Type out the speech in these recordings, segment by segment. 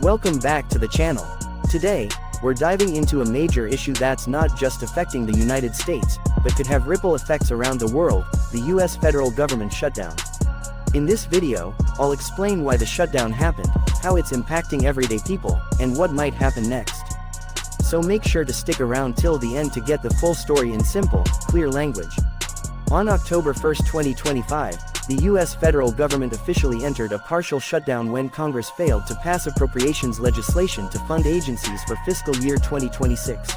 Welcome back to the channel. Today, we're diving into a major issue that's not just affecting the United States, but could have ripple effects around the world: the US federal government shutdown. In this video, I'll explain why the shutdown happened, how it's impacting everyday people, and what might happen next. So make sure to stick around till the end to get the full story in simple, clear language. On October 1, 2025, the U.S. federal government officially entered a partial shutdown when Congress failed to pass appropriations legislation to fund agencies for fiscal year 2026.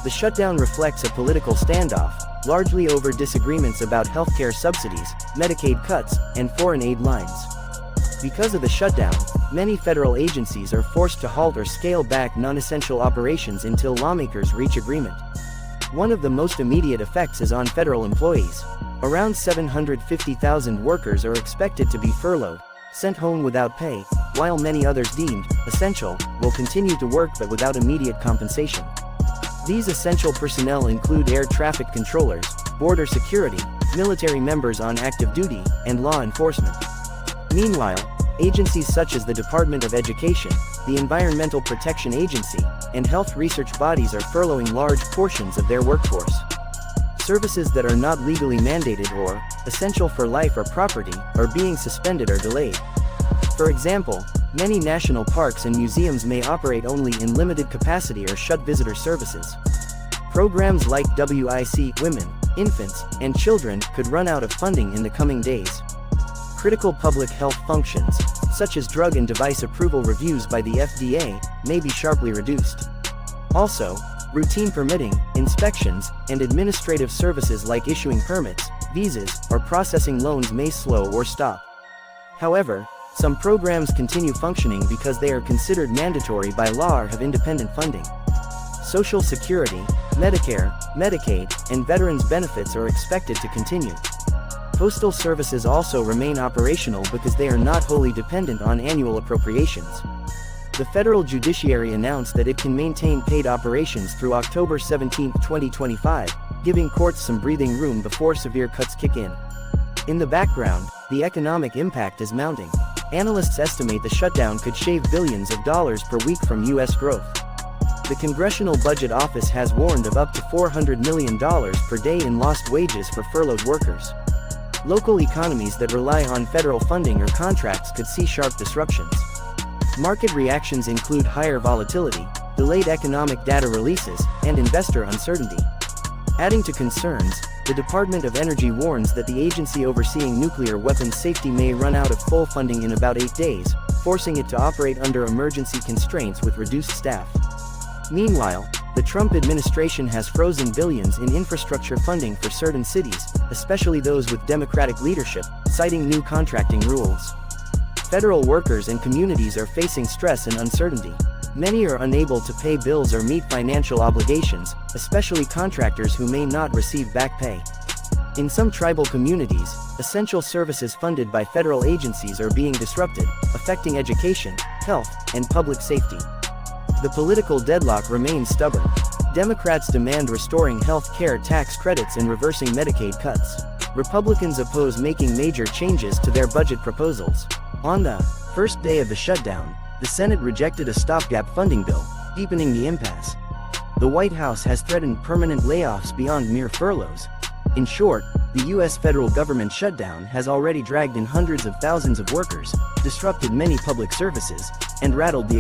The shutdown reflects a political standoff, largely over disagreements about healthcare subsidies, Medicaid cuts, and foreign aid lines. Because of the shutdown, many federal agencies are forced to halt or scale back non-essential operations until lawmakers reach agreement. One of the most immediate effects is on federal employees. Around 750,000 workers are expected to be furloughed, sent home without pay, while many others deemed essential will continue to work but without immediate compensation. These essential personnel include air traffic controllers, border security, military members on active duty, and law enforcement. Meanwhile, agencies such as the Department of Education, the Environmental Protection Agency, and health research bodies are furloughing large portions of their workforce. Services that are not legally mandated or essential for life or property are being suspended or delayed. For example, many national parks and museums may operate only in limited capacity or shut visitor services. Programs like WIC, women, infants, and children could run out of funding in the coming days. Critical public health functions, such as drug and device approval reviews by the FDA, may be sharply reduced. Also, routine permitting, inspections, and administrative services like issuing permits, visas, or processing loans may slow or stop. However, some programs continue functioning because they are considered mandatory by law or have independent funding. Social Security, Medicare, Medicaid, and veterans benefits are expected to continue. Postal services also remain operational because they are not wholly dependent on annual appropriations. The federal judiciary announced that it can maintain paid operations through October 17, 2025, giving courts some breathing room before severe cuts kick in. In the background, the economic impact is mounting. Analysts estimate the shutdown could shave billions of dollars per week from U.S. growth. The Congressional Budget Office has warned of up to $400 million per day in lost wages for furloughed workers. Local economies that rely on federal funding or contracts could see sharp disruptions. Market reactions include higher volatility, delayed economic data releases, and investor uncertainty. Adding to concerns, the Department of Energy warns that the agency overseeing nuclear weapons safety may run out of full funding in about 8 days, forcing it to operate under emergency constraints with reduced staff. Meanwhile, the Trump administration has frozen billions in infrastructure funding for certain cities, especially those with Democratic leadership, citing new contracting rules. Federal workers and communities are facing stress and uncertainty. Many are unable to pay bills or meet financial obligations, especially contractors who may not receive back pay. In some tribal communities, essential services funded by federal agencies are being disrupted, affecting education, health, and public safety. The political deadlock remains stubborn. Democrats demand restoring health care tax credits and reversing Medicaid cuts. Republicans oppose making major changes to their budget proposals. On the first day of the shutdown, the Senate rejected a stopgap funding bill, deepening the impasse. The White House has threatened permanent layoffs beyond mere furloughs. In short, the U.S. federal government shutdown has already dragged in hundreds of thousands of workers, disrupted many public services, and rattled the